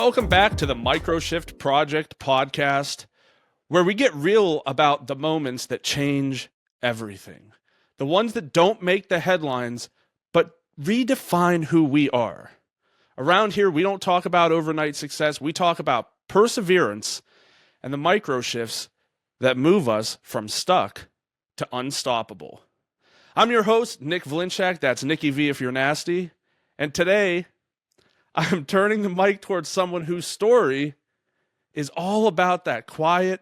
Welcome back to the Microshift Project Podcast, where we get real about the moments that change everything. The ones that don't make the headlines, but redefine who we are. Around here, we don't talk about overnight success. We talk about perseverance and the micro shifts that move us from stuck to unstoppable. I'm your host, Nick Volinchak. That's Nicky V if you're nasty. And today, I'm turning the mic towards someone whose story is all about that quiet,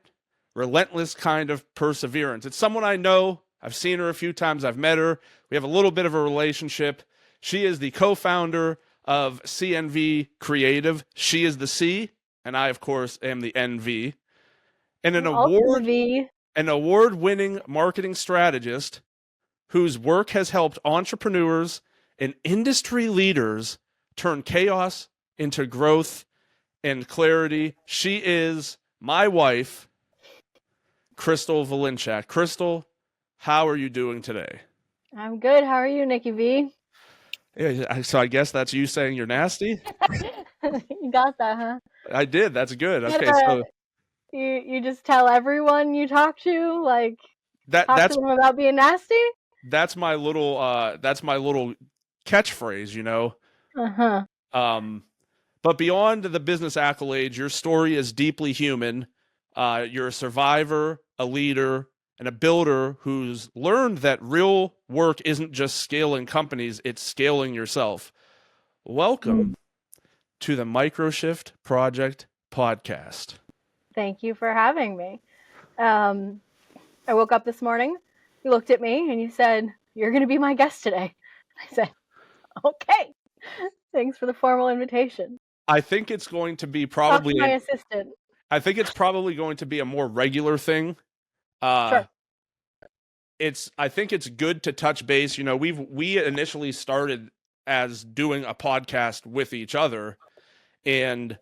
relentless kind of perseverance. It's someone I know. I've seen her a few times. I've met her. We have a little bit of a relationship. She is the co-founder of CNV Creative. She is the C, and I, of course, am the NV. And an award-winning marketing strategist whose work has helped entrepreneurs and industry leaders turn chaos into growth and clarity. She is my wife, Crystal Volinchak. Crystal, how are you doing today? I'm good. How are you, Nicky V? Yeah, so I guess that's you saying you're nasty? You got that, huh? I did. That's good. Okay, so you just tell everyone you talk to, like, talk to them about being nasty? That's my little catchphrase, you know. But beyond the business accolades, your story is deeply human. You're a survivor, a leader, and a builder who's learned that real work isn't just scaling companies, it's scaling yourself. Welcome to the Microshift Project Podcast. Thank you for having me. I woke up this morning, you looked at me, and you said, "You're going to be my guest today." I said, "Okay. Thanks for the formal invitation." I think it's going to be probably my assistant. I think it's probably going to be a more regular thing. Sure. I think it's good to touch base. You know, we initially started as doing a podcast with each other, and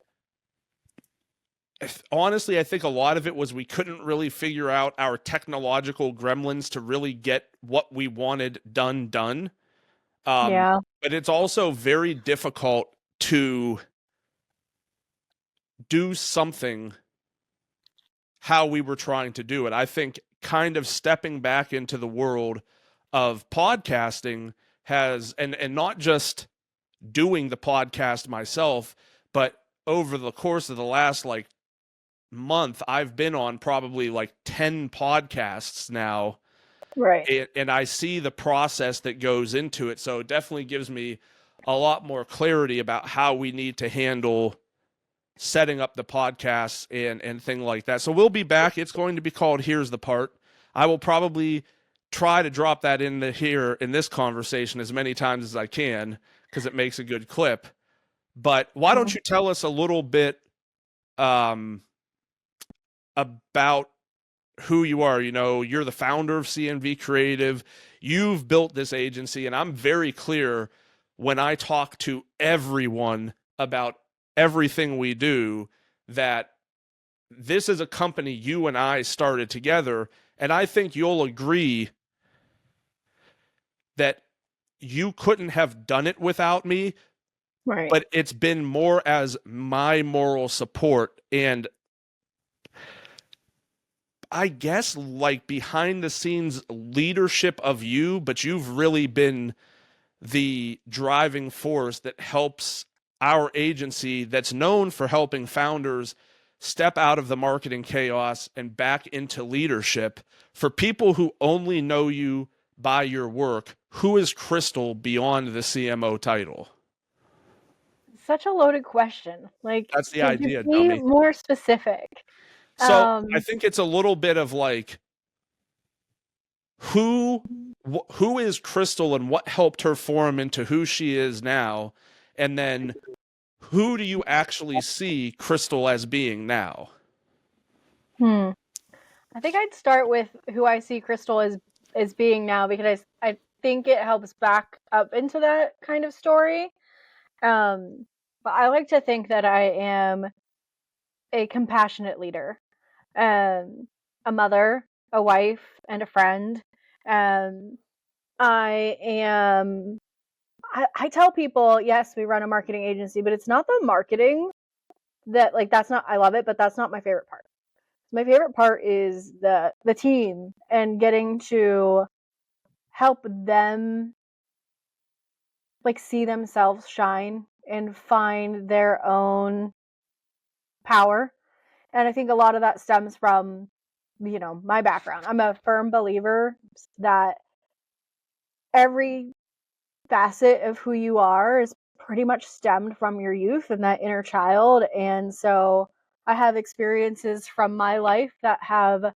honestly, I think a lot of it was we couldn't really figure out our technological gremlins to really get what we wanted done. Yeah. But it's also very difficult to do something how we were trying to do it. I think kind of stepping back into the world of podcasting has, and not just doing the podcast myself, but over the course of the last month, I've been on probably 10 podcasts now. Right. And I see the process that goes into it. So it definitely gives me a lot more clarity about how we need to handle setting up the podcasts and thing like that. So we'll be back. It's going to be called Here's the Part. I will probably try to drop that into here in this conversation as many times as I can because it makes a good clip. But why don't you tell us a little bit about who you are? You know, you're the founder of CNV Creative. You've built this agency, and I'm very clear when I talk to everyone about everything we do that this is a company you and I started together, and I think you'll agree that you couldn't have done it without me. Right. But it's been more as my moral support and I guess behind the scenes leadership of you, but you've really been the driving force that helps our agency that's known for helping founders step out of the marketing chaos and back into leadership. For people who only know you by your work, who is Crystal beyond the CMO title? Such a loaded question. That's the idea, be dummy. more specific. So I think it's a little bit of who is Crystal and what helped her form into who she is now, and then who do you actually see Crystal as being now? I think I'd start with who I see Crystal as being now, because I think it helps back up into that kind of story. But I like to think that I am a compassionate leader, a mother, a wife, and a friend. I tell people, yes, we run a marketing agency, but it's not the marketing that like that's not, I love it, but that's not my favorite part. My favorite part is the team and getting to help them like see themselves shine and find their own power. And I think a lot of that stems from, you know, my background. I'm a firm believer that every facet of who you are is pretty much stemmed from your youth and that inner child. And so I have experiences from my life that have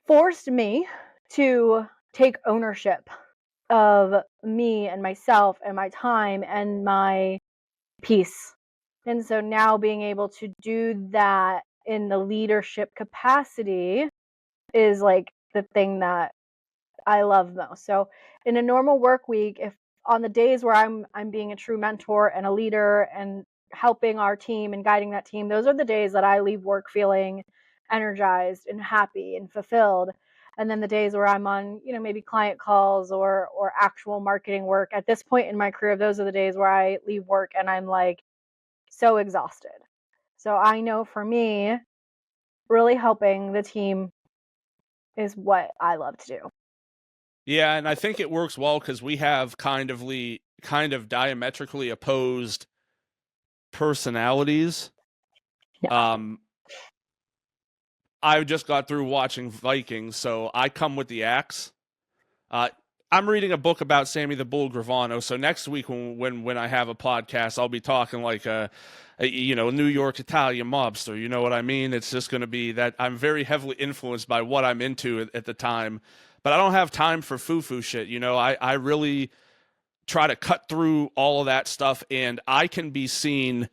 forced me to take ownership of me and myself and my time and my peace. And so now being able to do that in the leadership capacity is like the thing that I love most. So in a normal work week, if on the days where I'm being a true mentor and a leader and helping our team and guiding that team, those are the days that I leave work feeling energized and happy and fulfilled. And then the days where I'm on, you know, maybe client calls or actual marketing work, at this point in my career, those are the days where I leave work and I'm like so exhausted. So I know for me, really helping the team is what I love to do. Yeah, and I think it works well because we have kind of diametrically opposed personalities. Yeah. I just got through watching Vikings, so I come with the axe. I'm reading a book about Sammy the Bull Gravano, so next week when I have a podcast, I'll be talking like a New York Italian mobster. You know what I mean? It's just going to be that I'm very heavily influenced by what I'm into at the time, but I don't have time for foo-foo shit. You know, I really try to cut through all of that stuff, and I can be seen.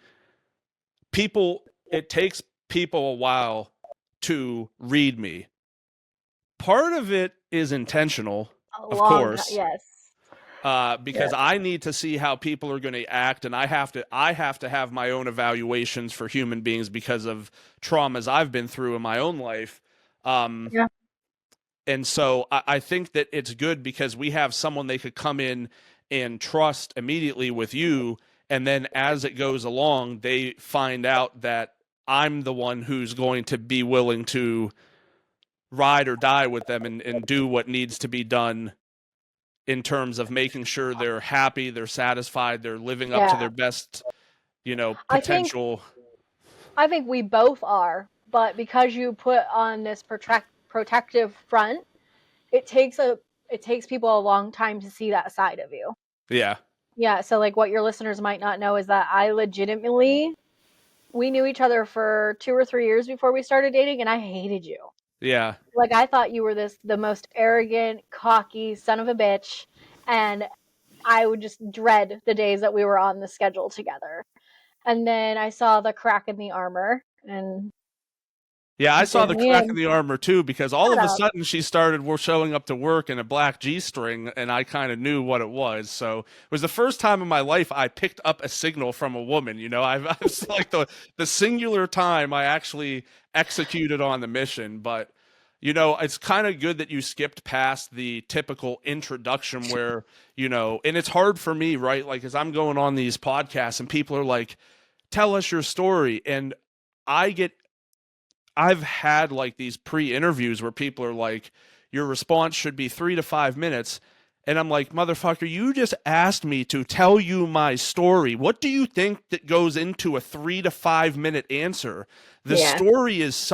It takes people a while to read me. Part of it is intentional, of course. Yes. Because I need to see how people are going to act, and I have to have my own evaluations for human beings because of traumas I've been through in my own life. Yeah. And so I think that it's good because we have someone they could come in and trust immediately with you, and then as it goes along, they find out that I'm the one who's going to be willing to ride or die with them and do what needs to be done in terms of making sure they're happy, they're satisfied, they're living up to their best, potential. I think we both are, but because you put on this protective front, it takes people a long time to see that side of you. Yeah. Yeah, so like what your listeners might not know is that we knew each other for 2 or 3 years before we started dating, and I hated you. Yeah. Like I thought you were the most arrogant, cocky son of a bitch, and I would just dread the days that we were on the schedule together. And then I saw the crack in the armor, and yeah, I saw the crack in in. the armor too, because all of a sudden she started showing up to work in a black G-string, and I kind of knew what it was. So it was the first time in my life I picked up a signal from a woman. You know, I was like the singular time I actually executed on the mission. But you know, it's kind of good that you skipped past the typical introduction where, and it's hard for me, right? Like, as I'm going on these podcasts and people are like, tell us your story. And I've had like these pre-interviews where people are like, your response should be 3 to 5 minutes. And I'm like, motherfucker, you just asked me to tell you my story. What do you think that goes into a 3 to 5 minute answer? The story is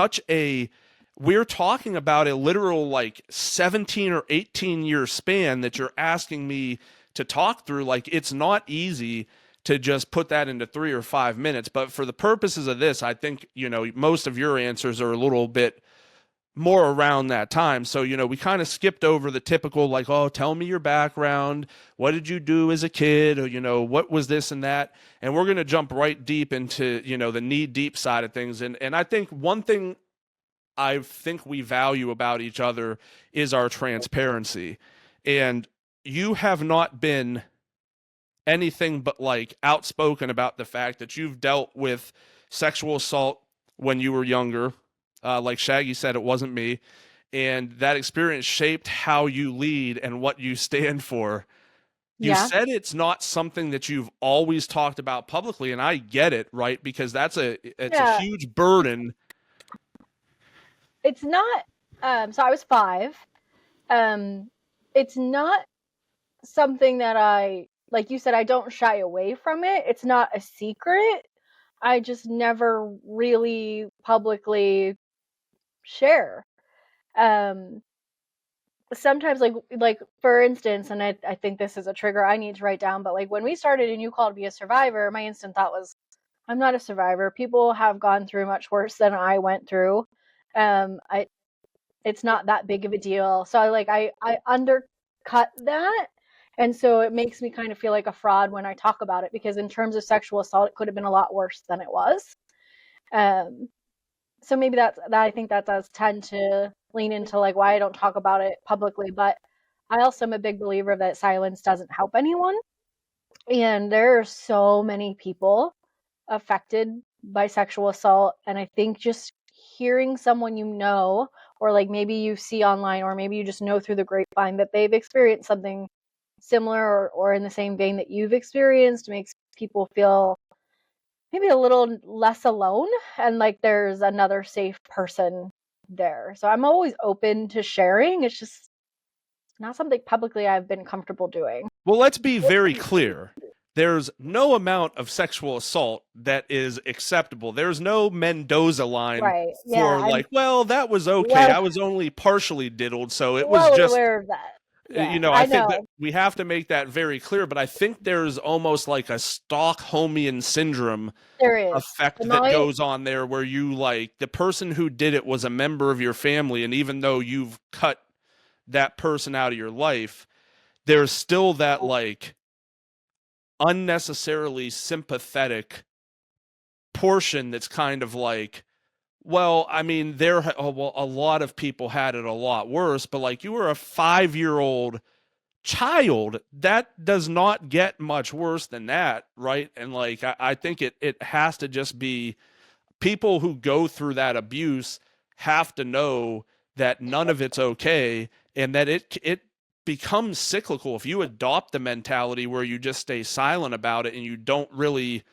we're talking about a literal like 17 or 18 year span that you're asking me to talk through. Like, it's not easy to just put that into 3 or 5 minutes. But for the purposes of this, I think, most of your answers are a little bit more around that time. So, we kind of skipped over the typical, like, oh, tell me your background. What did you do as a kid? Or, what was this and that? And we're going to jump right deep into, the knee deep side of things. And I think one thing I think we value about each other is our transparency. And you have not been anything but like outspoken about the fact that you've dealt with sexual assault when you were younger. Like Shaggy said, it wasn't me. And that experience shaped how you lead and what you stand for. You Yeah. said it's not something that you've always talked about publicly, and I get it, right? Because it's a Yeah. huge burden. It's not, so I was 5. It's not something that like you said, I don't shy away from it. It's not a secret. I just never really publicly share. Um, Sometimes like for instance, and I think this is a trigger I need to write down, but like when we started and you called me a survivor, my instant thought was, I'm not a survivor. People have gone through much worse than I went through. I It's not that big of a deal. So I undercut that. And so it makes me kind of feel like a fraud when I talk about it, because in terms of sexual assault, it could have been a lot worse than it was. So maybe that I think that does tend to lean into like why I don't talk about it publicly. But I also am a big believer that silence doesn't help anyone. And there are so many people affected by sexual assault. And I think just hearing someone or like maybe you see online, or maybe you just know through the grapevine that they've experienced something similar or in the same vein that you've experienced, makes people feel maybe a little less alone and like there's another safe person there. So I'm always open to sharing. It's just not something publicly I've been comfortable doing. Well, let's be very clear. There's no amount of sexual assault that is acceptable. There's no Mendoza line for like, well, that was okay. I was only partially diddled, so it was just aware of that. Yeah, I think that we have to make that very clear, but I think there's almost like a Stockholmian syndrome effect that goes on there, where you like the person who did it was a member of your family, and even though you've cut that person out of your life, there's still that like unnecessarily sympathetic portion that's kind of like, well, I mean, a lot of people had it a lot worse, but like you were a 5-year-old child, that does not get much worse than that, right? And like I think it has to just be, people who go through that abuse have to know that none of it's okay, and that it becomes cyclical if you adopt the mentality where you just stay silent about it and you don't really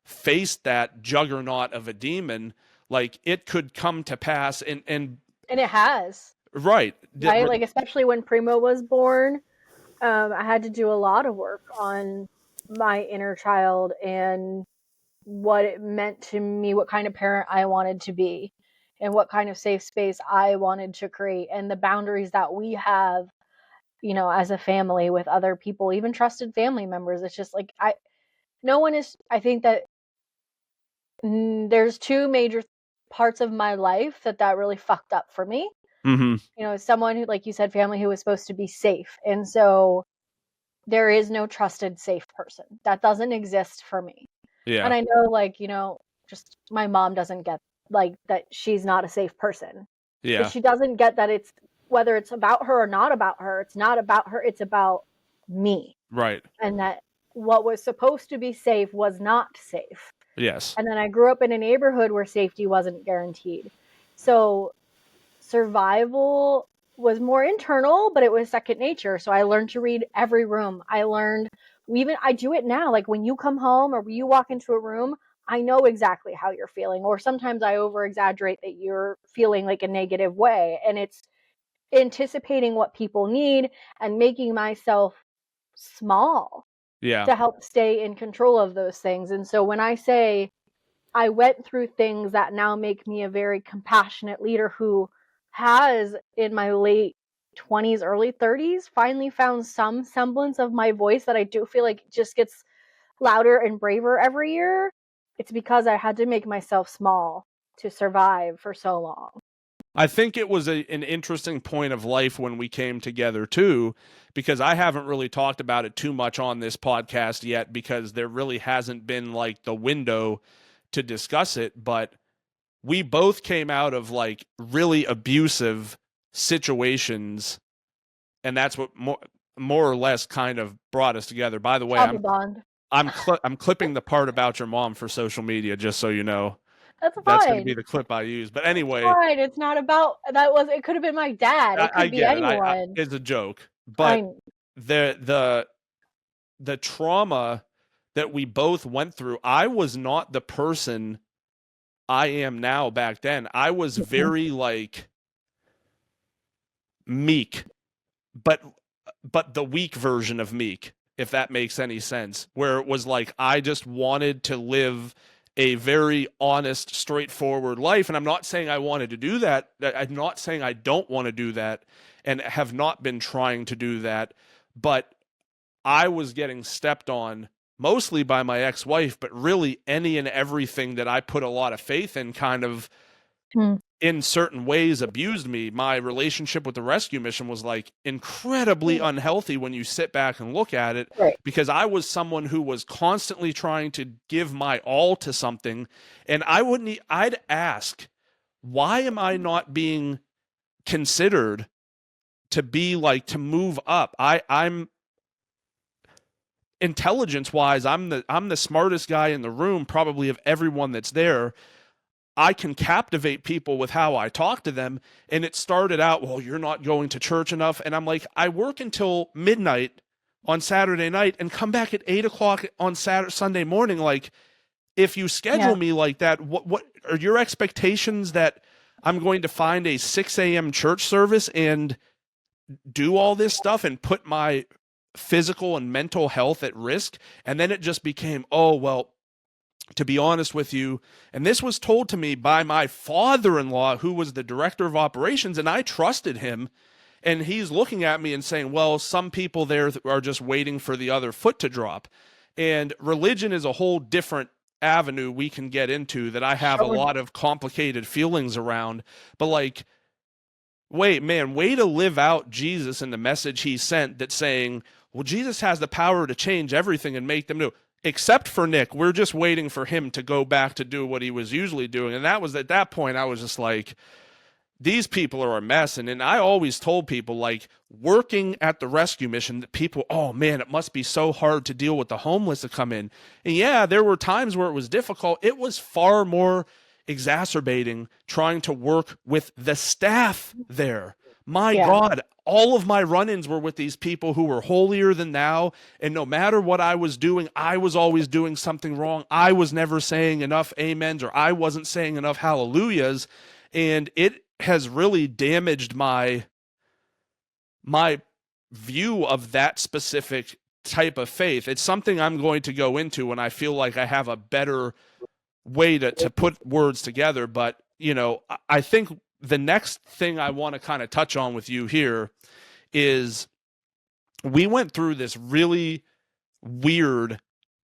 face that juggernaut of a demon. Like it could come to pass, and it has, right, like especially when Primo was born. I had to do a lot of work on my inner child and what it meant to me, what kind of parent I wanted to be, and what kind of safe space I wanted to create, and the boundaries that we have, as a family with other people, even trusted family members. It's just like I think that there's 2 major parts of my life that really fucked up for me. Mm-hmm. Someone who, like you said, family who was supposed to be safe. And so there is no trusted safe person. That doesn't exist for me. Yeah. And I know, like, just my mom doesn't get like that she's not a safe person. Yeah. But she doesn't get that it's, whether it's about her or not about her, it's not about her, it's about me. Right. And that what was supposed to be safe was not safe. Yes. And then I grew up in a neighborhood where safety wasn't guaranteed. So survival was more internal, but it was second nature. So I learned to read every room. I do it now. Like when you come home or you walk into a room, I know exactly how you're feeling. Or sometimes I over exaggerate that you're feeling like a negative way. And it's anticipating what people need and making myself small to help stay in control of those things. And so when I say I went through things that now make me a very compassionate leader who has, in my late 20s, early 30s, finally found some semblance of my voice that I do feel like just gets louder and braver every year, it's because I had to make myself small to survive for so long. I think it was an interesting point of life when we came together too, because I haven't really talked about it too much on this podcast yet, because there really hasn't been like the window to discuss it. But we both came out of like really abusive situations, and that's what more or less kind of brought us together. By the way, I'm clipping the part about your mom for social media, just so you know. That's fine. That's going to be the clip I use. But anyway, it's fine. It's not about that. It could have been my dad. It could be anyone. It's a joke. But the the trauma that we both went through, I was not the person I am now back then. I was very like meek, but the weak version of meek, if that makes any sense, where it was like I just wanted to live a very honest, straightforward life. And I'm not saying I wanted to do that. I'm not saying I don't want to do that and have not been trying to do that, but I was getting stepped on mostly by my ex-wife, but really any and everything that I put a lot of faith in kind of in certain ways abused me. My relationship with the rescue mission was like incredibly unhealthy when you sit back and look at it, because I was someone who was constantly trying to give my all to something. And I'd ask, why am I not being considered to be like, to move up? I'm intelligence wise, I'm the smartest guy in the room, probably of everyone that's there. I can captivate people with how I talk to them. And it started out, well, you're not going to church enough. And I'm like, I work until midnight on Saturday night and come back at 8:00 on Sunday morning. Like, if you schedule me like that, what are your expectations, that I'm going to find a 6 a.m. church service and do all this stuff and put my physical and mental health at risk? And then it just became, oh, well, to be honest with you, and this was told to me by my father-in-law, who was the director of operations, and I trusted him, and he's looking at me and saying, well, some people there are just waiting for the other foot to drop. And religion is a whole different avenue we can get into that I have a lot of complicated feelings around. But like, wait, man, way to live out Jesus and the message he sent, that's saying, well, Jesus has the power to change everything and make them new. Except for Nick, we're just waiting for him to go back to do what he was usually doing. And that was, at that point, I was just like, these people are a mess. And I always told people, like, working at the rescue mission, that people, oh man, it must be so hard to deal with the homeless that come in. And yeah, there were times where it was difficult. It was far more exacerbating trying to work with the staff there. My God, all of my run-ins were with these people who were holier than thou, and no matter what I was doing, I was always doing something wrong. I was never saying enough amens, or I wasn't saying enough hallelujahs, and it has really damaged my view of that specific type of faith. It's something I'm going to go into when I feel like I have a better way to put words together. But, you know, I think the next thing I want to kind of touch on with you here is, we went through this really weird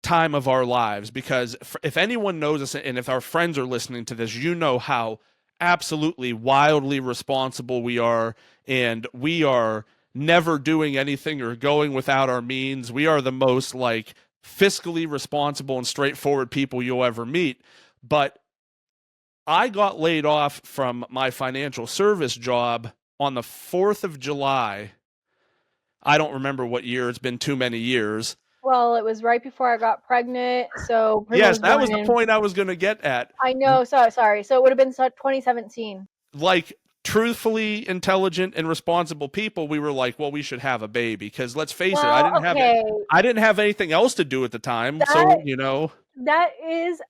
time of our lives, because if anyone knows us, and if our friends are listening to this, you know how absolutely wildly responsible we are, and we are never doing anything or going without our means. We are the most like fiscally responsible and straightforward people you'll ever meet. But I got laid off from my financial service job on the 4th of July. I don't remember what year. It's been too many years. Well, it was right before I got pregnant. So yes, that was the point I was going to get at. I know. Sorry. So it would have been 2017. Like, truthfully intelligent and responsible people, we were like, well, we should have a baby, because let's face it, I didn't have anything else to do at the time. So, you know, that is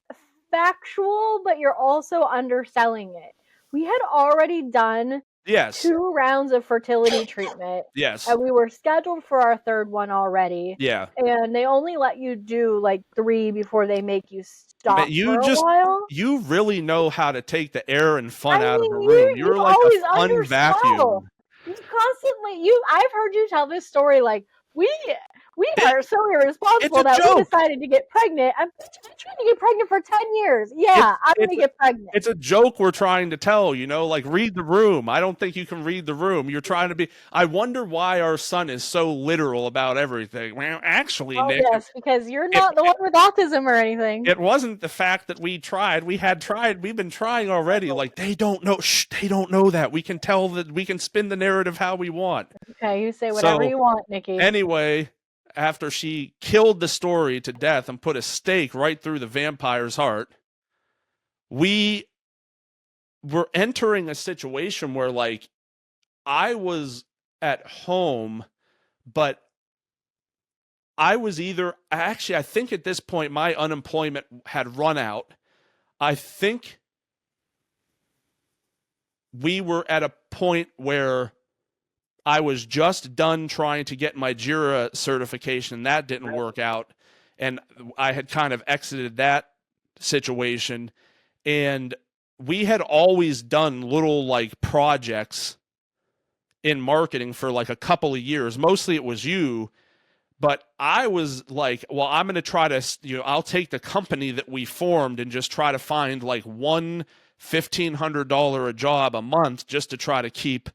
factual, but you're also underselling it. We had already done 2 rounds of fertility treatment. Yes. And we were scheduled for our 3rd one already. Yeah. And they only let you do like 3 before they make you stop for a while. You really know how to take the air and fun out of a room. You're like a fun vacuum. I've heard you tell this story like, we are so irresponsible that we decided to get pregnant. I've been trying to get pregnant for 10 years. Yeah, I'm going to get pregnant. It's a joke we're trying to tell, you know, like, read the room. I don't think you can read the room. You're trying to be. I wonder why our son is so literal about everything. Well, actually, Nick. Yes, because you're not the one with autism or anything. It wasn't the fact that we tried. We've been trying already. Like, they don't know. They don't know that. We can tell that, we can spin the narrative how we want. Okay, you say whatever you want, Nikki. Anyway, after she killed the story to death and put a stake right through the vampire's heart, we were entering a situation where, like, I was at home, but I was I think at this point my unemployment had run out. I think we were at a point where I was just done trying to get my JIRA certification. That didn't work out. And I had kind of exited that situation. And we had always done little like projects in marketing for like a couple of years. Mostly it was you. But I was like, well, I'm going to try to, I'll take the company that we formed and just try to find like one $1,500 a job a month just to try to keep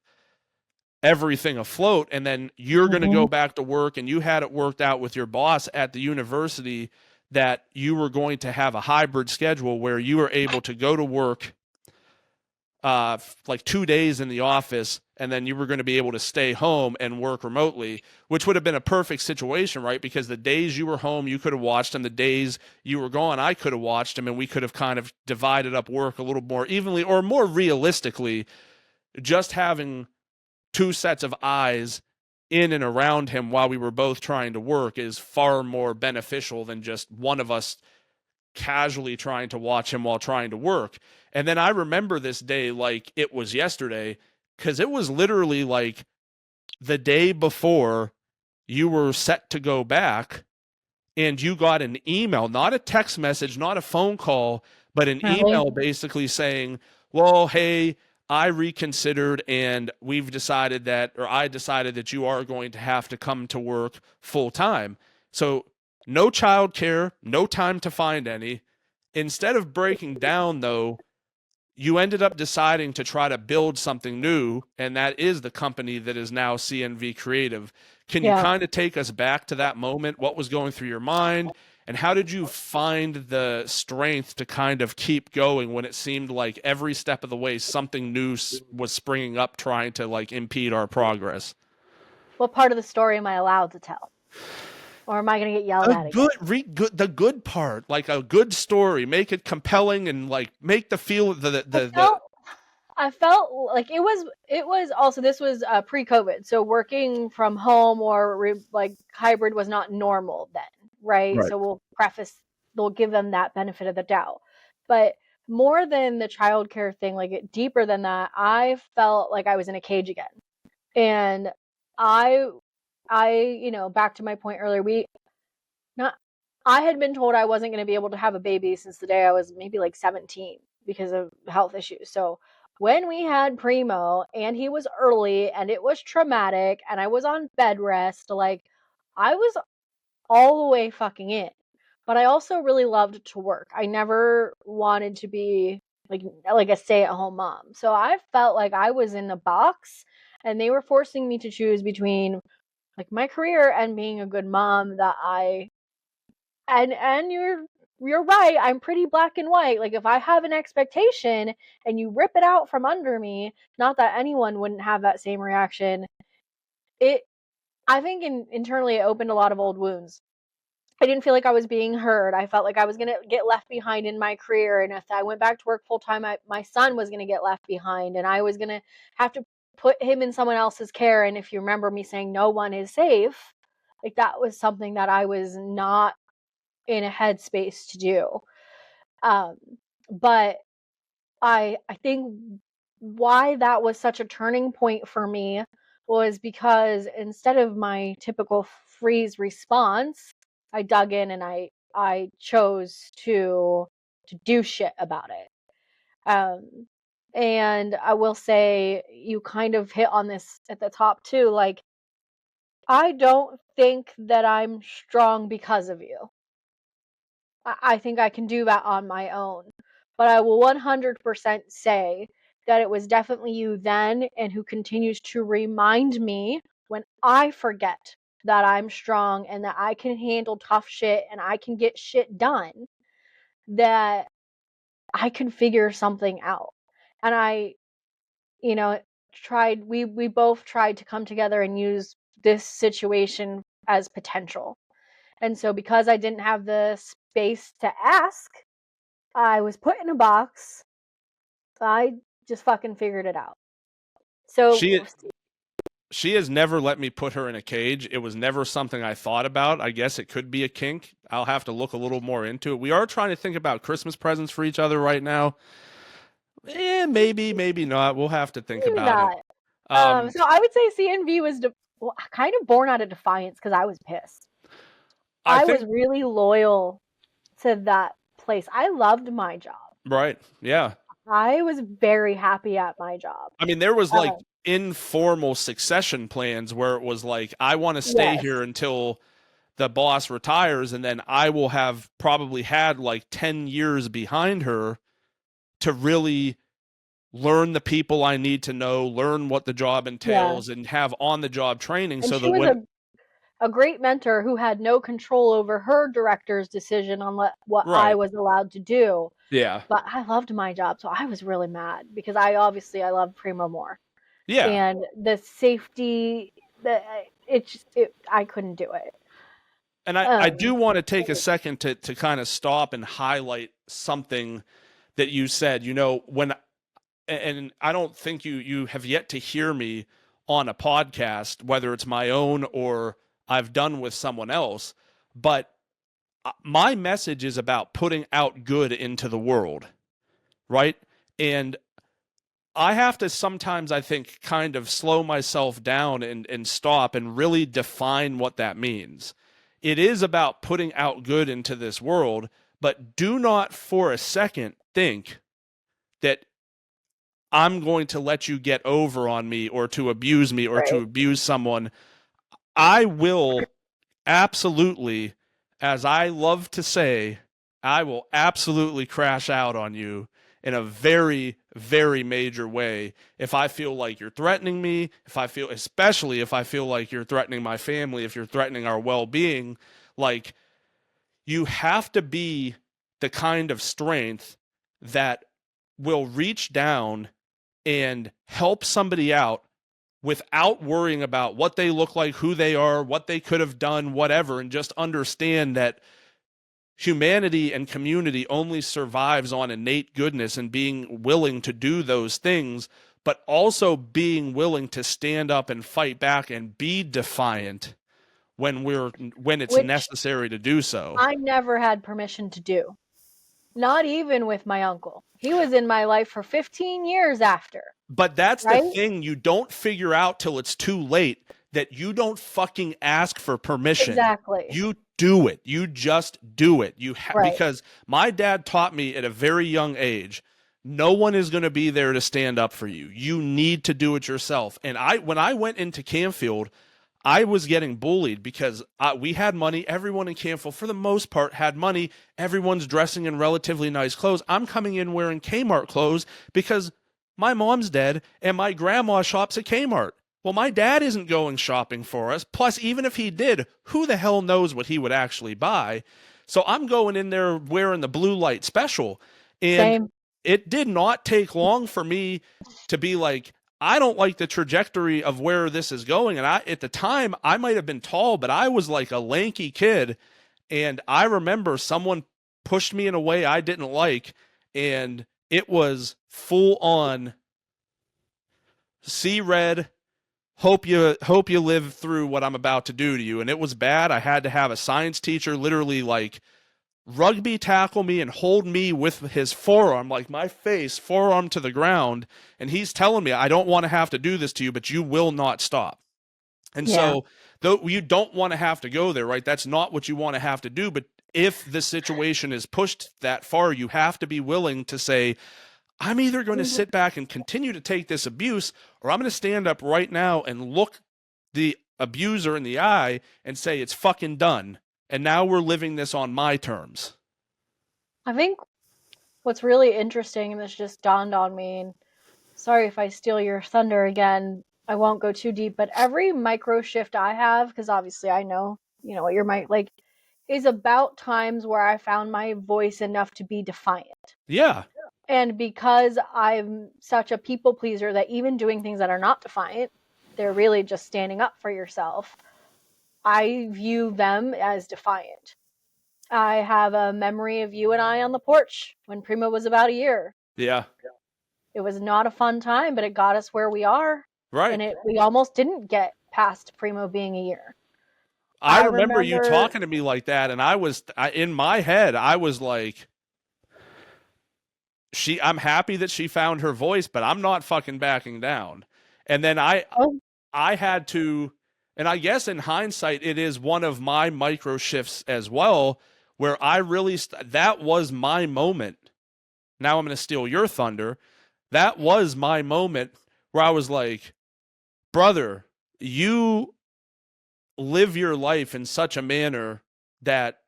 everything afloat. And then you're going to go back to work, and you had it worked out with your boss at the university that you were going to have a hybrid schedule where you were able to go to work like 2 days in the office, and then you were going to be able to stay home and work remotely, which would have been a perfect situation, right? Because the days you were home, you could have watched them. The days you were gone, I could have watched them, and we could have kind of divided up work a little more evenly, or more realistically, just having two sets of eyes in and around him while we were both trying to work is far more beneficial than just one of us casually trying to watch him while trying to work. And then I remember this day like it was yesterday, because it was literally like the day before you were set to go back, and you got an email, not a text message, not a phone call, but an email basically saying, well, hey, I reconsidered, and we've decided that, or I decided that you are going to have to come to work full time. So no childcare, no time to find any. Instead of breaking down, though, you ended up deciding to try to build something new, and that is the company that is now CNV Creative. Can you kind of take us back to that moment? What was going through your mind, and how did you find the strength to kind of keep going when it seemed like every step of the way something new was springing up trying to like impede our progress? What part of the story am I allowed to tell? Or am I going to get yelled at again? The good part, like a good story, make it compelling and like make the feel I felt like it was also, this was pre-COVID, so working from home or like hybrid was not normal then, right? So we'll give them that benefit of the doubt. But more than the childcare thing, like deeper than that, I felt like I was in a cage again. And I back to my point earlier, I had been told I wasn't going to be able to have a baby since the day I was maybe like 17 because of health issues. So when we had Primo and he was early and it was traumatic and I was on bed rest, like I was all the way fucking in. But I also really loved to work. I never wanted to be like a stay-at-home mom. So I felt like I was in a box, and they were forcing me to choose between like my career and being a good mom that and you're right, I'm pretty black and white. Like if I have an expectation and you rip it out from under me, not that anyone wouldn't have that same reaction, I think internally it opened a lot of old wounds. I didn't feel like I was being heard. I felt like I was going to get left behind in my career, and if I went back to work full time, my son was going to get left behind, and I was going to have to put him in someone else's care. And if you remember me saying no one is safe, like that was something that I was not in a headspace to do. But I think why that was such a turning point for me was because instead of my typical freeze response, I dug in and I chose to do shit about it. And I will say, you kind of hit on this at the top too, like I don't think that I'm strong because of you. I think I can do that on my own. But I will 100% say that it was definitely you then, and who continues to remind me when I forget that I'm strong and that I can handle tough shit and I can get shit done, that I can figure something out. And I, we both tried to come together and use this situation as potential. And so because I didn't have the space to ask, I was put in a box. I just fucking figured it out. So she has never let me put her in a cage. It was never something I thought about. I guess it could be a kink. I'll have to look a little more into it. We are trying to think about Christmas presents for each other right now. Maybe, maybe not. We'll have to think Maybe about it. not. So I would say CNV was kind of born out of defiance because I was pissed. I was really loyal to that place. I loved my job. Right. Yeah. I was very happy at my job. I mean, there was like informal succession plans where it was like, I want to stay here until the boss retires, and then I will have probably had like 10 years behind her to really learn the people I need to know, learn what the job entails, and have on-the-job training. And so she was a great mentor who had no control over her director's decision on what I was allowed to do. Yeah. But I loved my job, so I was really mad because I loved Primo more. Yeah. And the safety, I couldn't do it. And I do want to take a second to kind of stop and highlight something that you said. You know, and I don't think you have yet to hear me on a podcast, whether it's my own or I've done with someone else, but my message is about putting out good into the world, right? And I have to sometimes, I think, kind of slow myself down and stop and really define what that means. It is about putting out good into this world, but do not for a second think that I'm going to let you get over on me or to abuse me or to abuse someone. I will absolutely, as I love to say, I will absolutely crash out on you in a very, very major way if I feel like you're threatening me, especially if I feel like you're threatening my family, if you're threatening our well-being. Like, you have to be the kind of strength that will reach down and help somebody out without worrying about what they look like, who they are, what they could have done, whatever, and just understand that humanity and community only survives on innate goodness and being willing to do those things, but also being willing to stand up and fight back and be defiant when it's necessary to do so. I never had permission to do. Not even with my uncle. He was in my life for 15 years after. But that's the thing. You don't figure out till it's too late that you don't fucking ask for permission. Exactly. You do it. You just do it. Because my dad taught me at a very young age, no one is going to be there to stand up for you. You need to do it yourself. And when I went into Canfield, I was getting bullied because we had money. Everyone in Canfield, for the most part, had money. Everyone's dressing in relatively nice clothes. I'm coming in wearing Kmart clothes because my mom's dead and my grandma shops at Kmart. Well, my dad isn't going shopping for us. Plus, even if he did, who the hell knows what he would actually buy? So I'm going in there wearing the blue light special. And it did not take long for me to be like, I don't like the trajectory of where this is going. And at the time, I might have been tall, but I was like a lanky kid. And I remember someone pushed me in a way I didn't like. And it was full on see red, hope you live through what I'm about to do to you. And it was bad. I had to have a science teacher literally like rugby tackle me and hold me with his forearm, like my face, forearm to the ground. And he's telling me, I don't want to have to do this to you, but you will not stop. And so though you don't want to have to go there, right? That's not what you want to have to do. But if the situation is pushed that far, you have to be willing to say, I'm either going to sit back and continue to take this abuse, or I'm going to stand up right now and look the abuser in the eye and say, it's fucking done. And now we're living this on my terms. I think what's really interesting, and this just dawned on me, and sorry if I steal your thunder again, I won't go too deep, but every microshift I have, because obviously I know, what your is about times where I found my voice enough to be defiant. Yeah. And because I'm such a people pleaser that even doing things that are not defiant, they're really just standing up for yourself, I view them as defiant. I have a memory of you and I on the porch when Primo was about a year. Yeah. It was not a fun time, but it got us where we are. Right. And we almost didn't get past Primo being a year. I remember you talking to me like that, and in my head, I was like, I'm happy that she found her voice, but I'm not fucking backing down. And then I had to, and I guess in hindsight, it is one of my micro shifts as well, where I really, that was my moment. Now I'm going to steal your thunder. That was my moment where I was like, brother, you live your life in such a manner that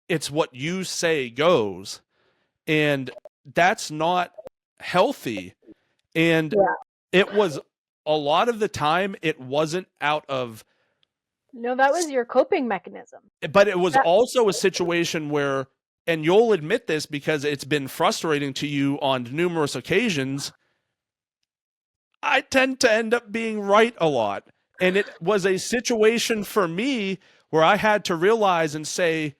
it's what you say goes. And that's not healthy. And it was a lot of the time, it wasn't out of. No, that was your coping mechanism. But it was also a situation where, and you'll admit this because it's been frustrating to you on numerous occasions, I tend to end up being right a lot. And it was a situation for me where I had to realize and say,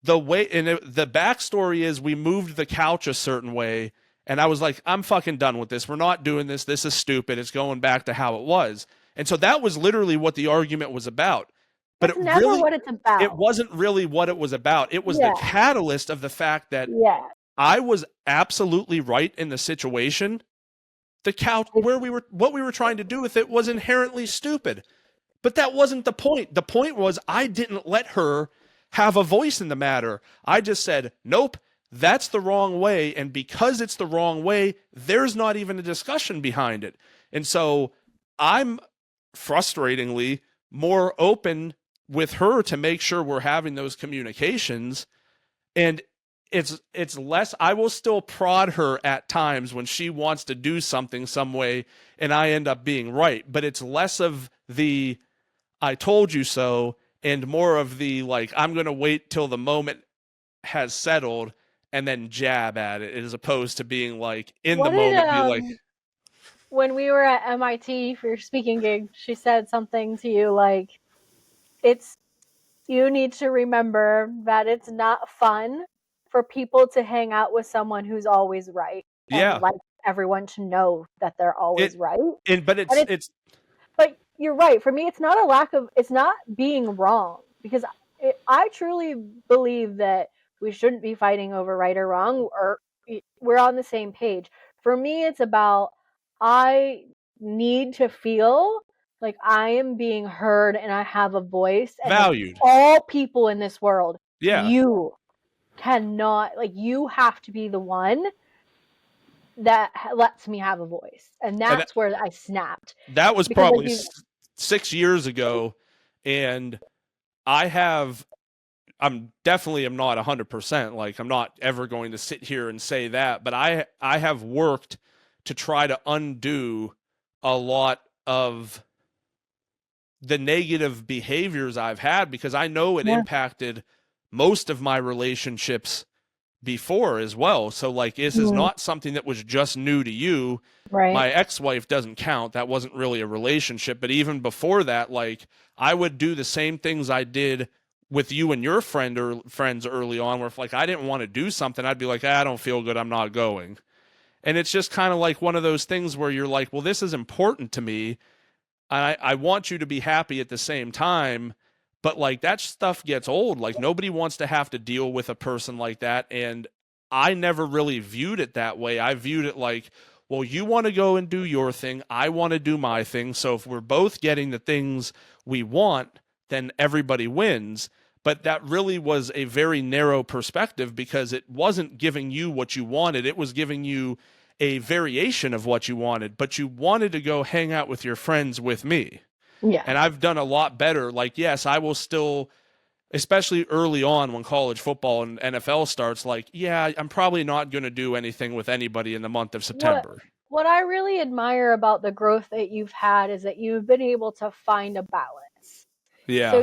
the backstory is we moved the couch a certain way, and I was like, I'm fucking done with this. We're not doing this. This is stupid. It's going back to how it was. And so that was literally what the argument was about. But it's never what it's about. It wasn't really what it was about. It was the catalyst of the fact that I was absolutely right in the situation. The couch, what we were trying to do with it was inherently stupid. But that wasn't the point. The point was I didn't let her have a voice in the matter. I just said, nope, that's the wrong way. And because it's the wrong way, there's not even a discussion behind it. And so I'm frustratingly more open with her to make sure we're having those communications. And it's less, I will still prod her at times when she wants to do something some way and I end up being right. But it's less of the I told you so and more of the like, I'm going to wait till the moment has settled and then jab at it, as opposed to being like in the moment, be like. When we were at MIT for your speaking gig, she said something to you like, you need to remember that it's not fun for people to hang out with someone who's always right. And like everyone to know that they're always right. But you're right. For me, it's not being wrong, because I truly believe that we shouldn't be fighting over right or wrong, or we're on the same page. For me, it's about, I need to feel like I am being heard and I have a voice and valued. All people in this world, you cannot, you have to be the one that lets me have a voice. And that's where I snapped. That was probably 6 years ago. And I'm definitely am not 100%. Like, I'm not ever going to sit here and say that, but I have worked to try to undo a lot of the negative behaviors I've had, because I know it impacted most of my relationships before as well. So like, this is not something that was just new to you. Right. My ex-wife doesn't count. That wasn't really a relationship. But even before that, like, I would do the same things I did with you and your friends early on, where if like I didn't want to do something, I'd be like, I don't feel good, I'm not going. And it's just kind of like one of those things where you're like, well, this is important to me. I want you to be happy at the same time. But like, that stuff gets old. Like, nobody wants to have to deal with a person like that. And I never really viewed it that way. I viewed it like, well, you want to go and do your thing, I want to do my thing. So if we're both getting the things we want, then everybody wins. But that really was a very narrow perspective, because it wasn't giving you what you wanted. It was giving you a variation of what you wanted, but you wanted to go hang out with your friends with me. Yeah. And I've done a lot better. Like, yes, I will still, especially early on when college football and NFL starts, like, yeah, I'm probably not going to do anything with anybody in the month of September. What I really admire about the growth that you've had is that you've been able to find a balance. Yeah. So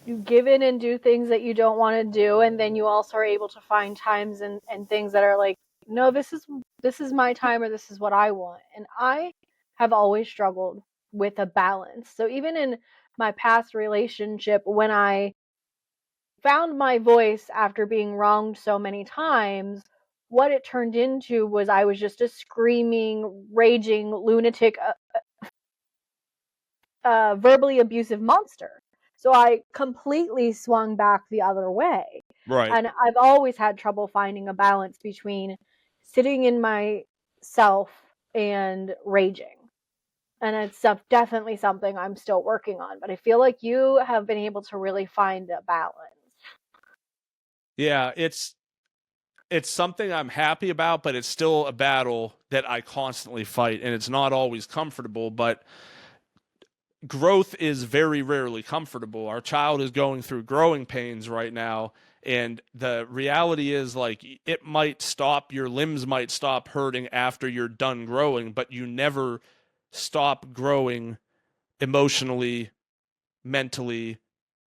you give in and do things that you don't want to do, and then you also are able to find times and things that are like, no, this is my time, or this is what I want. And I have always struggled with a balance. So even in my past relationship, when I found my voice after being wronged so many times, what it turned into was I was just a screaming, raging lunatic, verbally abusive monster. So I completely swung back the other way. Right. And I've always had trouble finding a balance between sitting in myself and raging. And it's definitely something I'm still working on. But I feel like you have been able to really find a balance. Yeah, it's something I'm happy about, but it's still a battle that I constantly fight, and it's not always comfortable, but growth is very rarely comfortable. Our child is going through growing pains right now, and the reality is, like, it might stop, your limbs might stop hurting after you're done growing, but you never stop growing emotionally, mentally, Yeah.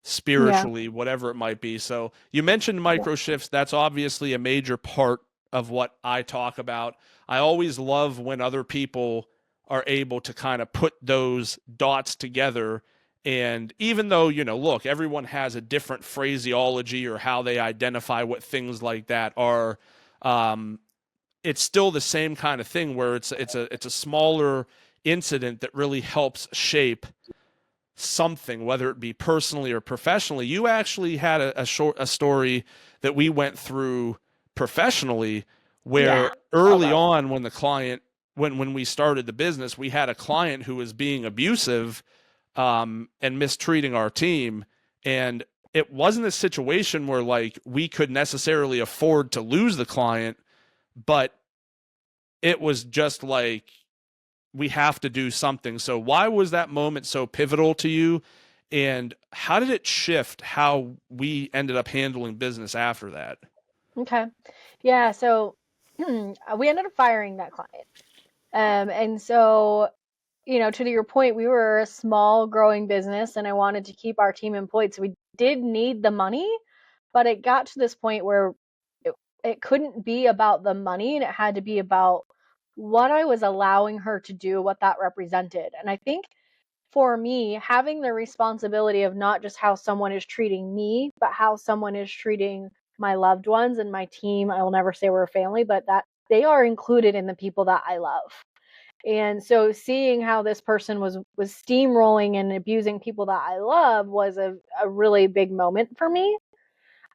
spiritually, whatever it might be. So you mentioned microshifts. That's obviously a major part of what I talk about. I always love when other people are able to kind of put those dots together. And even though, look, everyone has a different phraseology or how they identify what things like that are, it's still the same kind of thing where it's a smaller incident that really helps shape something, whether it be personally or professionally. You actually had a story that we went through professionally where Yeah. early on when the client when we started the business, we had a client who was being abusive and mistreating our team, and it wasn't a situation where like we could necessarily afford to lose the client, but it was just like we have to do something. So why was that moment so pivotal to you? And how did it shift how we ended up handling business after that? Okay. Yeah. So we ended up firing that client. And so, to your point, we were a small growing business and I wanted to keep our team employed. So we did need the money, but it got to this point where it couldn't be about the money and it had to be about what I was allowing her to do, what that represented. And I think for me, having the responsibility of not just how someone is treating me, but how someone is treating my loved ones and my team. I will never say we're a family, but that they are included in the people that I love. And so seeing how this person was steamrolling and abusing people that I love was a really big moment for me.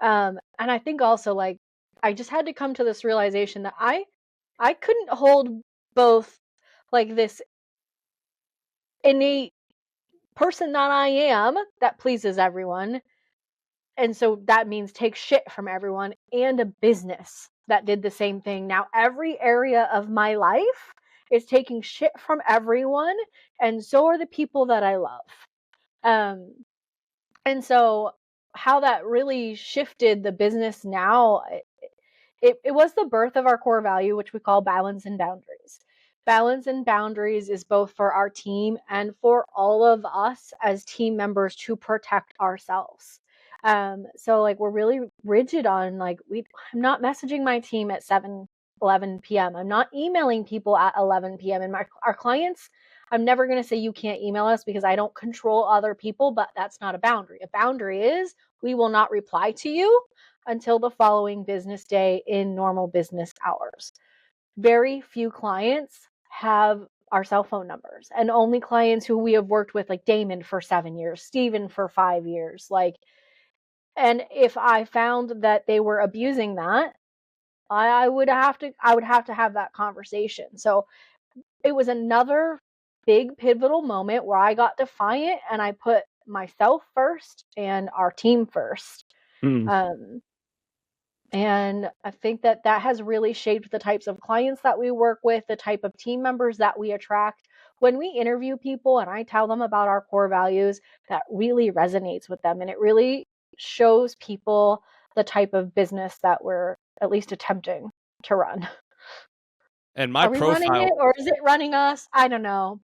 And I think also like I just had to come to this realization that I couldn't hold both like this innate person that I am that pleases everyone. And so that means take shit from everyone and a business that did the same thing. Now, every area of my life is taking shit from everyone, and so are the people that I love. Um, and so, how that really shifted the business now, it was the birth of our core value, which we call balance and boundaries. Balance and boundaries is both for our team and for all of us as team members to protect ourselves. So like we're really rigid on like I'm not messaging my team at 11 p.m. I'm not emailing people at 11 p.m. And our clients, I'm never going to say you can't email us because I don't control other people, but that's not a boundary. A boundary is we will not reply to you until the following business day in normal business hours. Very few clients have our cell phone numbers, and only clients who we have worked with, like Damon for 7 years, Steven for 5 years. Like, and if I found that they were abusing that, I would have to have that conversation. So it was another big pivotal moment where I got defiant and I put myself first and our team first. Mm. Um, And I think that that has really shaped the types of clients that we work with, the type of team members that we attract. When we interview people and I tell them about our core values, that really resonates with them. And it really shows people the type of business that we're at least attempting to run. And my Are we running profile it or is it running us? I don't know.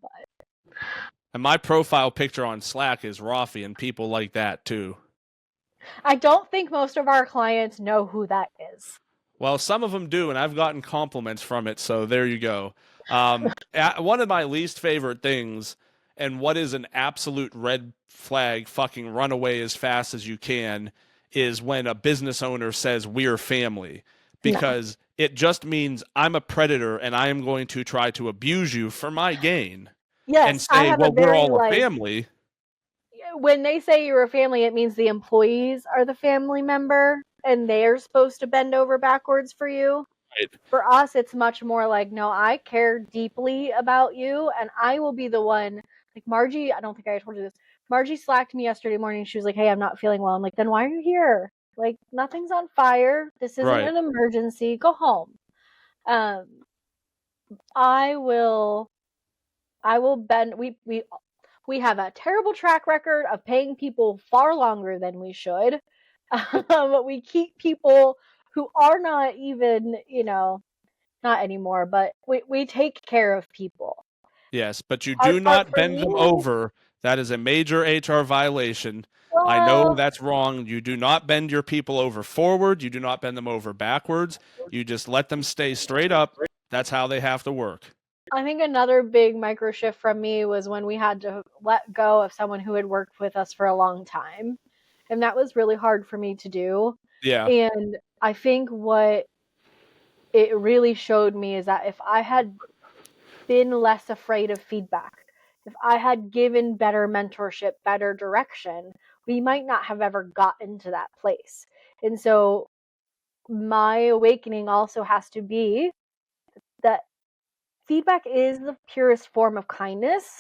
and my profile picture on Slack is Rafi and people like that too. I don't think most of our clients know who that is. Well, some of them do, and I've gotten compliments from it, so there you go. One of my least favorite things, and what is an absolute red flag, fucking run away as fast as you can, is when a business owner says, "We're family." No. Because It just means I'm a predator and I am going to try to abuse you for my gain and Yes, I say, have a well, we're very all a like family. when they say you're a family, it means the employees are the family member and they're supposed to bend over backwards for you. Right. For us, it's much more like, no, I care deeply about you and I will be the one. Like Margie, I don't think I told you this. Margie slacked me yesterday morning. She was like, hey, I'm not feeling well. I'm like, then why are you here? Like, nothing's on fire. This isn't Right. an emergency. Go home. Um, I will bend. We have a terrible track record of paying people far longer than we should. We keep people who are not even, not anymore, but we take care of people. Yes, but you do Hard part not for bend me, them over. That is a major HR violation. I know well, that's wrong. You do not bend your people over forward. You do not bend them over backwards. You just let them stay straight up. That's how they have to work. I think another big microshift from me was when we had to let go of someone who had worked with us for a long time. And that was really hard for me to do. Yeah. And I think what it really showed me is that if I had been less afraid of feedback, if I had given better mentorship, better direction, we might not have ever gotten to that place. And so my awakening also has to be that feedback is the purest form of kindness.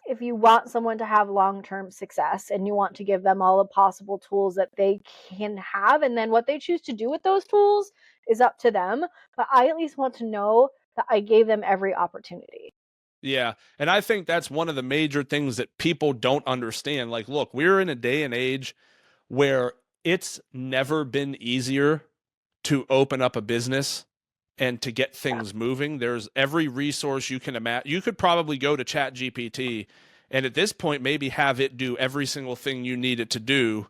If you want someone to have long-term success and you want to give them all the possible tools that they can have, and then what they choose to do with those tools is up to them, but I at least want to know that I gave them every opportunity. Yeah. And I think that's one of the major things that people don't understand. Like, look, we're in a day and age where it's never been easier to open up a business and to get things moving. There's every resource you can imagine. You could probably go to Chat GPT and at this point maybe have it do every single thing you need it to do,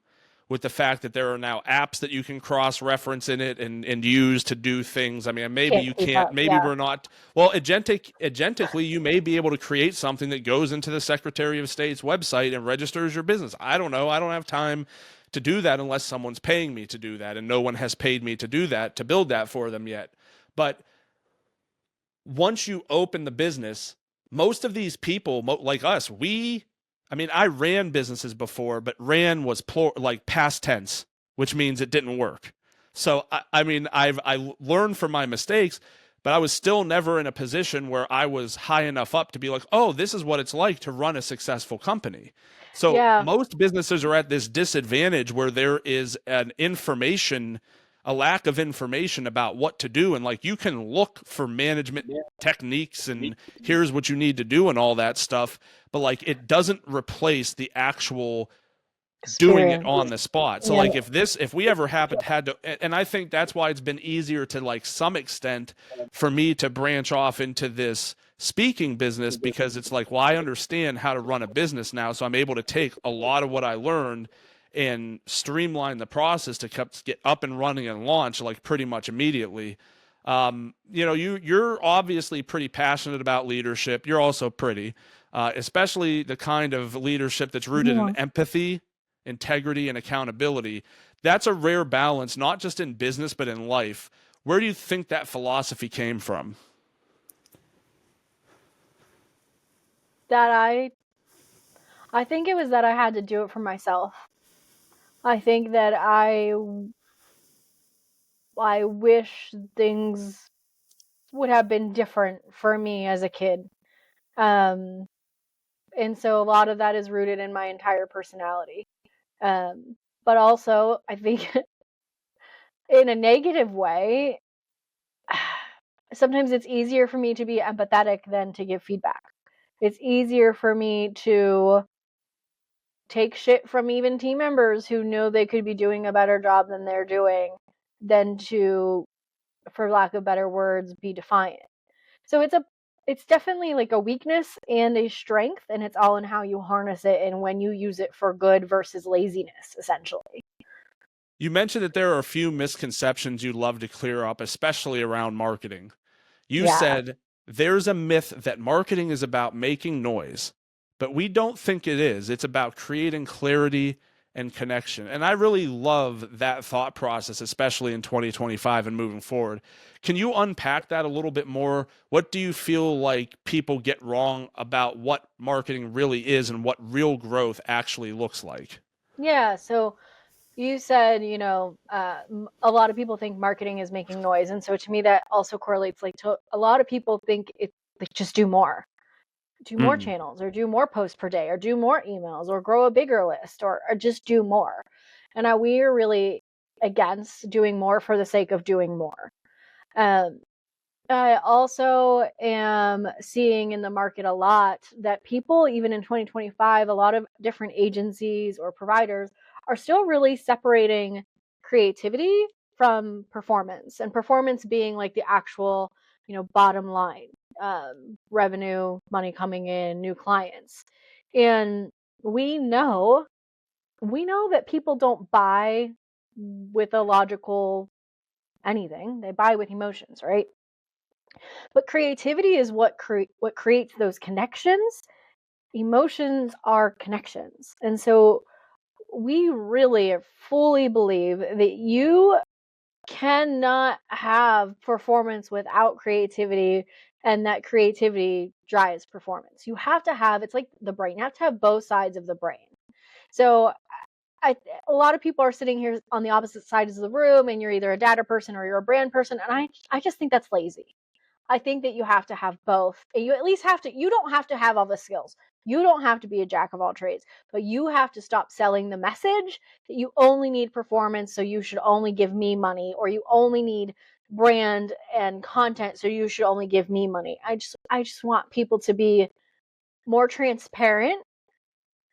with the fact that there are now apps that you can cross-reference in it and use to do things. I mean, maybe you Keep can't, up, maybe yeah. we're not. Well, agentically, you may be able to create something that goes into the Secretary of State's website and registers your business. I don't know. I don't have time to do that unless someone's paying me to do that, and no one has paid me to do that, to build that for them yet. But once you open the business, most of these people, like us, I mean, I ran businesses before, but ran was like past tense, which means it didn't work. So, I mean, I learned from my mistakes, but I was still never in a position where I was high enough up to be like, oh, this is what it's like to run a successful company. So Yeah. most businesses are at this disadvantage where there is a lack of information about what to do. And like, you can look for management techniques and here's what you need to do and all that stuff, but like, it doesn't replace the actual doing it on the spot. So Yeah. like, if we ever had to, and I think that's why it's been easier to like some extent for me to branch off into this speaking business, because it's like, well, I understand how to run a business now. So I'm able to take a lot of what I learned and streamline the process to get up and running and launch like pretty much immediately. You're obviously pretty passionate about leadership. You're also pretty, especially the kind of leadership that's rooted in empathy, integrity, and accountability. That's a rare balance, not just in business, but in life. Where do you think that philosophy came from? That I think it was that I had to do it for myself. I think that I wish things would have been different for me as a kid. Um, and so a lot of that is rooted in my entire personality. But also, I think in a negative way, sometimes it's easier for me to be empathetic than to give feedback. It's easier for me to take shit from even team members who know they could be doing a better job than they're doing than to, for lack of better words, be defiant. So it's definitely like a weakness and a strength, and it's all in how you harness it and when you use it for good versus laziness, essentially. You mentioned that there are a few misconceptions you'd love to clear up, especially around marketing. You said there's a myth that marketing is about making noise, but we don't think it is. It's about creating clarity and connection. And I really love that thought process, especially in 2025 and moving forward. Can you unpack that a little bit more? What do you feel like people get wrong about what marketing really is and what real growth actually looks like? Yeah. So you said, a lot of people think marketing is making noise. And so to me, that also correlates like to a lot of people think it's like just do more Mm. channels or do more posts per day or do more emails or grow a bigger list or just do more. And we're really against doing more for the sake of doing more. Um, I also am seeing in the market a lot that people, even in 2025, a lot of different agencies or providers are still really separating creativity from performance, and performance being like the actual, bottom line, revenue, money coming in, new clients. And we know, that people don't buy with a logical anything. They buy with emotions, right? But creativity is what creates those connections. Emotions are connections. And so we really fully believe that you cannot have performance without creativity, and that creativity drives performance. You have to have, it's like the brain, you have to have both sides of the brain. So a lot of people are sitting here on the opposite sides of the room, and you're either a data person or you're a brand person, and I just think that's lazy. I think that you have to have both. You at least have to, you don't have to have all the skills. You don't have to be a jack of all trades, but you have to stop selling the message that you only need performance, so you should only give me money, or you only need brand and content, so you should only give me money. I just want people to be more transparent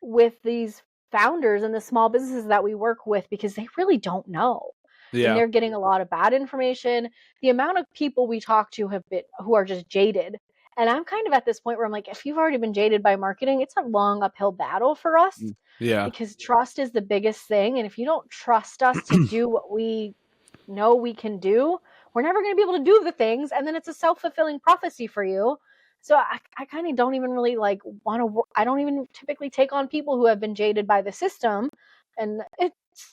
with these founders and the small businesses that we work with, because they really don't know. And Yeah. they're getting a lot of bad information. The amount of people we talk to who are just jaded. And I'm kind of at this point where I'm like, if you've already been jaded by marketing, it's a long uphill battle for us, Yeah. because trust is the biggest thing. And if you don't trust us to do what we know we can do, we're never going to be able to do the things. And then it's a self-fulfilling prophecy for you. So I kind of don't even really like want to, I don't even typically take on people who have been jaded by the system. And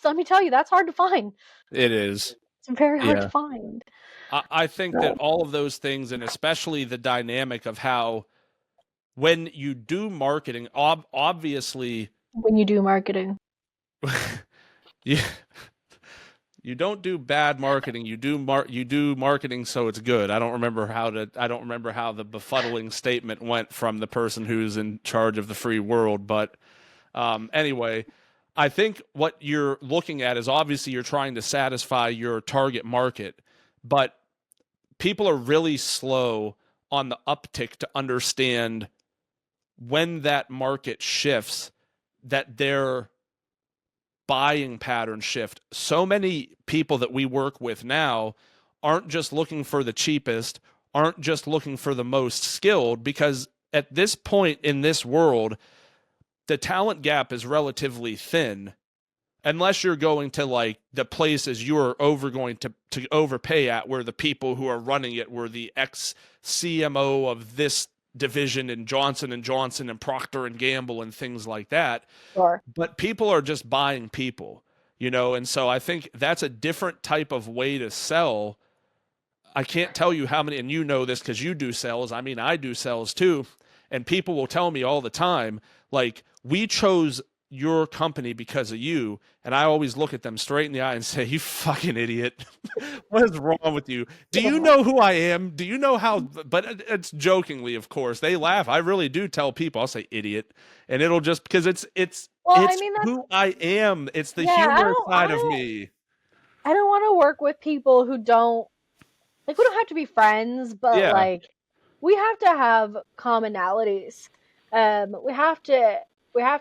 let me tell you, that's hard to find. It is. It's very hard to Yeah. find. I think that all of those things, and especially the dynamic of how when you do marketing, obviously, When you do marketing. you you don't do bad marketing. You do marketing so it's good. I don't remember how the befuddling statement went from the person who's in charge of the free world, but anyway, I think what you're looking at is obviously you're trying to satisfy your target market, but people are really slow on the uptick to understand when that market shifts, that their buying patterns shift. So many people that we work with now aren't just looking for the cheapest, aren't just looking for the most skilled, because at this point in this world, the talent gap is relatively thin, unless you're going to like the places you're going to overpay at, where the people who are running it were the ex CMO of this division in Johnson and Johnson and Procter and Gamble and things like that. Sure. But people are just buying people, and so I think that's a different type of way to sell. I can't tell you how many, and you know this because you do sales. I mean, I do sales too. And people will tell me all the time, like, we chose your company because of you. And I always look at them straight in the eye and say, you fucking idiot. What is wrong with you? Do you know who I am? Do you know how? But it's jokingly, of course. They laugh. I really do tell people, I'll say idiot. And it'll just, because it's Well, I mean, that's, who I am. It's the yeah, humor side of me. I don't want to work with people who don't, like, we don't have to be friends, but Yeah, like, we have to have commonalities. We have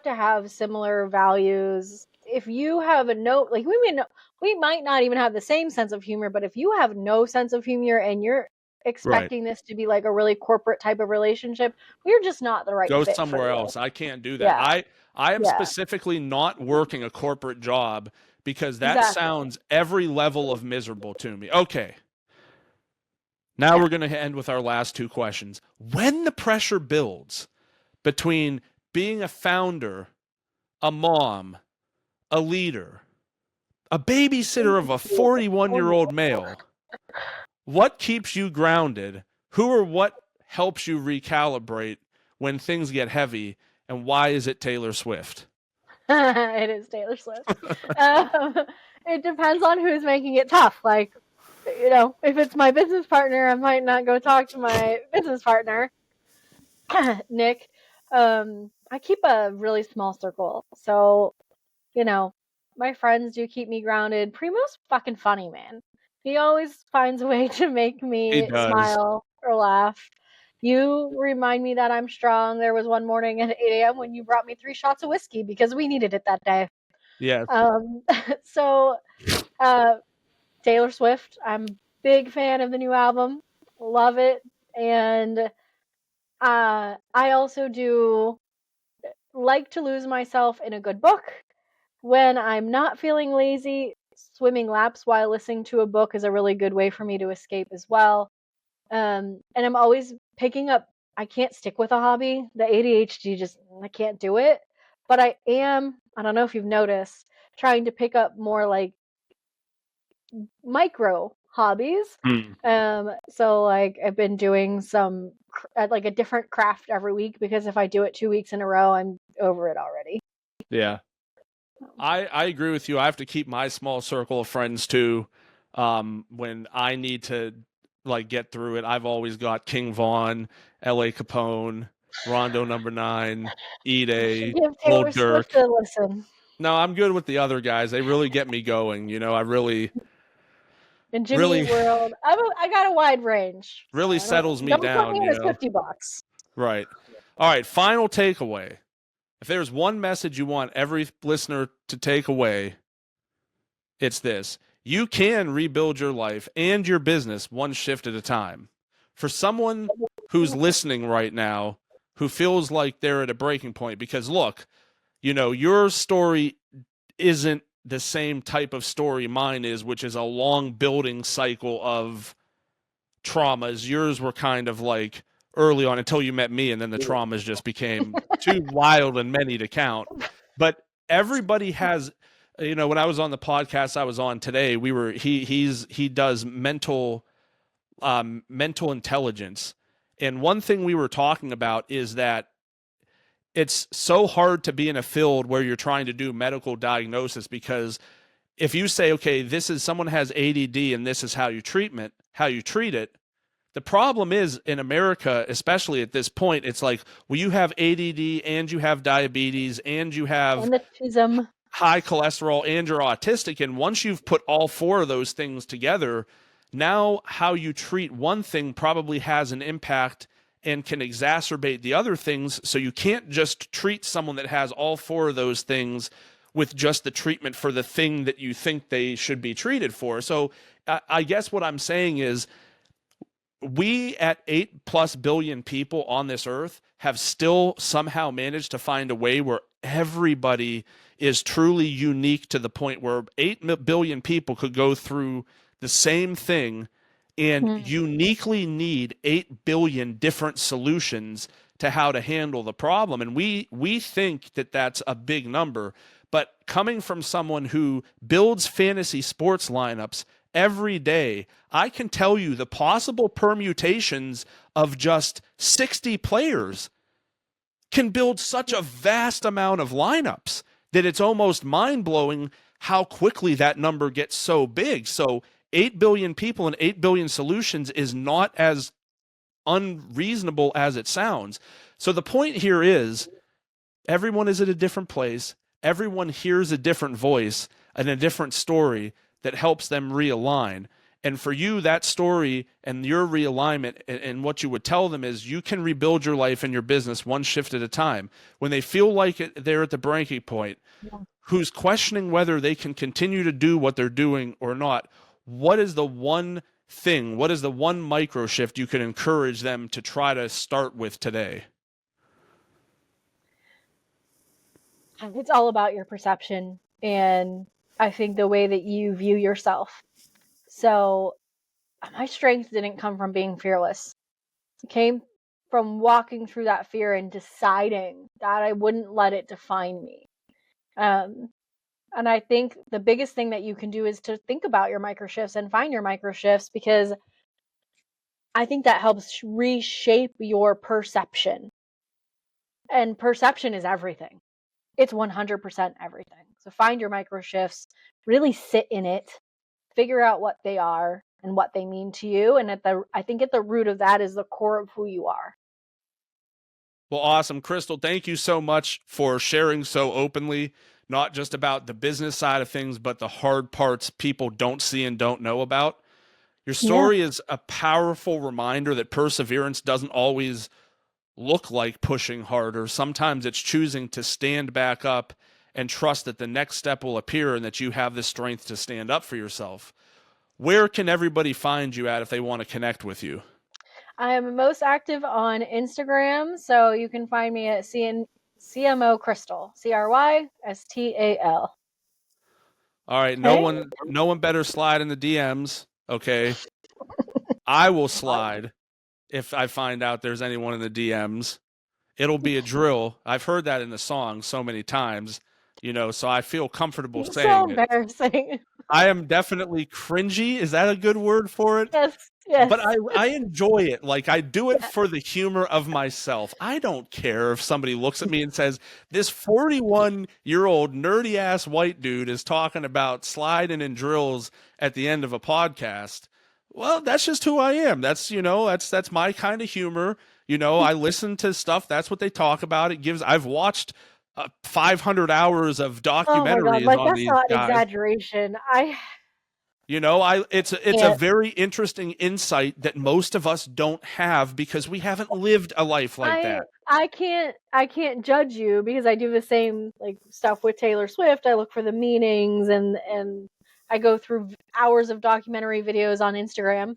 to have similar values. If you have like, we might not even have the same sense of humor, but if you have no sense of humor and you're right. expecting this to be like a really corporate type of relationship, we're just not the right Go fit for somewhere you. else. I can't do that. Yeah, I am yeah, specifically not working a corporate job because that exactly. sounds every level of miserable to me. Okay. Now Yeah. we're going to end with our last two questions. When the pressure builds between being a founder, a mom, a leader, a babysitter of a 41-year-old male, what keeps you grounded? Who or what helps you recalibrate when things get heavy? And why is it Taylor Swift? It is Taylor Swift. It depends on who's making it tough. Like, if it's my business partner, I might not go talk to my business partner, Nick. I keep a really small circle. So, my friends do keep me grounded. Primo's fucking funny, man. He always finds a way to make me smile or laugh. You remind me that I'm strong. There was one morning at 8 a.m. when you brought me 3 shots of whiskey because we needed it that day. Yes. So, Taylor Swift, I'm a big fan of the new album. Love it. And I also do like to lose myself in a good book. When I'm not feeling lazy, swimming laps while listening to a book is a really good way for me to escape as well. And I'm always picking up. I can't stick with a hobby. The ADHD I can't do it. But I don't know if you've noticed, trying to pick up more like micro hobbies. So like I've been doing some like a different craft every week, because if I do it 2 weeks in a row, I'm over it already. Yeah. I agree with you. I have to keep my small circle of friends too. When I need to like get through it, I've always got King Von, L.A. Capone, Rondo number 9, Ide, Give Taylor Old Dirk. Swift a listen. No, I'm good with the other guys. They really get me going. I really in Jimmy World. I got a wide range. Really settles me don't down. Don't put me in $50. Right. All right. Final takeaway. If there's one message you want every listener to take away, it's this: you can rebuild your life and your business one shift at a time. For someone who's listening right now, who feels like they're at a breaking point, because look, your story isn't the same type of story mine is, which is a long building cycle of traumas. Yours were kind of like early on until you met me, and then the traumas just became too wild and many to count. But everybody has, when I was on the podcast I was on today, he does mental intelligence. And one thing we were talking about is that it's so hard to be in a field where you're trying to do medical diagnosis, because if you say, okay, someone has ADD and this is how you treat it, the problem is in America, especially at this point, it's like, well, you have ADD and you have diabetes and you have high cholesterol and you're autistic. And once you've put all 4 of those things together, now how you treat one thing probably has an impact and can exacerbate the other things. So you can't just treat someone that has all 4 of those things with just the treatment for the thing that you think they should be treated for. So I guess what I'm saying is, we at 8+ billion people on this earth have still somehow managed to find a way where everybody is truly unique, to the point where 8 billion people could go through the same thing and uniquely need 8 billion different solutions to how to handle the problem. And we think that that's a big number, but coming from someone who builds fantasy sports lineups every day, I can tell you the possible permutations of just 60 players can build such a vast amount of lineups that it's almost mind-blowing how quickly that number gets so big. So 8 billion people and 8 billion solutions is not as unreasonable as it sounds. So the point here is, everyone is at a different place. Everyone hears a different voice and a different story that helps them realign. And for you, that story and your realignment and what you would tell them is, you can rebuild your life and your business one shift at a time. When they feel like they're at the breaking point, who's questioning whether they can continue to do what they're doing or not, what is the one thing, what is the one micro shift you can encourage them to try to start with today? It's all about your perception, and I think the way that you view yourself. So my strength didn't come from being fearless. It came from walking through that fear and deciding that I wouldn't let it define me. And I think the biggest thing that you can do is to think about your microshifts and find your microshifts, because I think that helps reshape your perception. And perception is everything. It's 100% everything. So find your microshifts, really sit in it, figure out what they are and what they mean to you. And I think at the root of that is the core of who you are. Well, awesome. Crystal, thank you so much for sharing so openly, not just about the business side of things, but the hard parts people don't see and don't know about. Your story is a powerful reminder that perseverance doesn't always look like pushing harder. Sometimes it's choosing to stand back up and trust that the next step will appear and that you have the strength to stand up for yourself. Where can everybody find you at if they want to connect with you? I am most active on Instagram, so you can find me at CMO Crystal, CRYSTAL. All right, no one better slide in the DMs, okay? I will slide if I find out there's anyone in the DMs. It'll be a drill. I've heard that in the song so many times, so I feel comfortable saying so it. Embarrassing. I am definitely cringy. Is that a good word for it? Yes. But I enjoy it. Like, I do it for the humor of myself. I don't care if somebody looks at me and says, this 41-year-old nerdy ass white dude is talking about sliding and drills at the end of a podcast. Well, that's just who I am. That's my kind of humor. I listen to stuff. That's what they talk about. I've watched 500 hours of documentaries like, on that's these not an guys. exaggeration. It's a very interesting insight that most of us don't have because we haven't lived a life like that. I can't judge you because I do the same like stuff with Taylor Swift. I look for the meanings and I go through hours of documentary videos on Instagram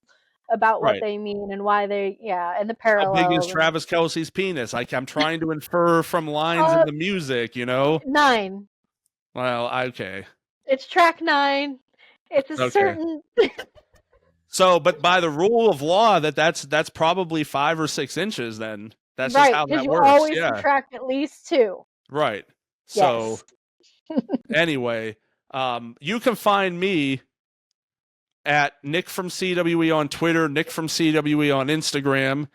about what they mean and why and the parallels. How big is Travis Kelce's penis? I'm trying to infer from lines in the music, 9. Well, okay. It's track 9. It's a certain. So, but by the rule of law, that's probably 5 or 6 inches. Then that's right, just how that you works. Always subtract at least 2. Right. Yes. So, anyway, you can find me at Nick from CWE on Twitter, Nick from CWE on Instagram.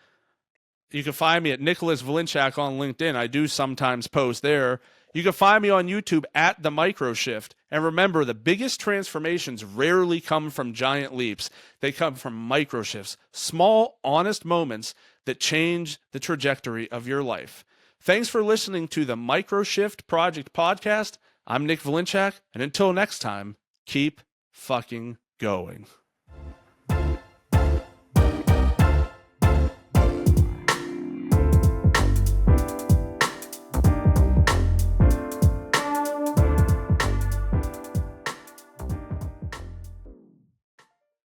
You can find me at Nicholas Volinchak on LinkedIn. I do sometimes post there. You can find me on YouTube at The Microshift. And remember, the biggest transformations rarely come from giant leaps. They come from microshifts, small, honest moments that change the trajectory of your life. Thanks for listening to the Microshift Project Podcast. I'm Nick Volinchak, and until next time, keep fucking going.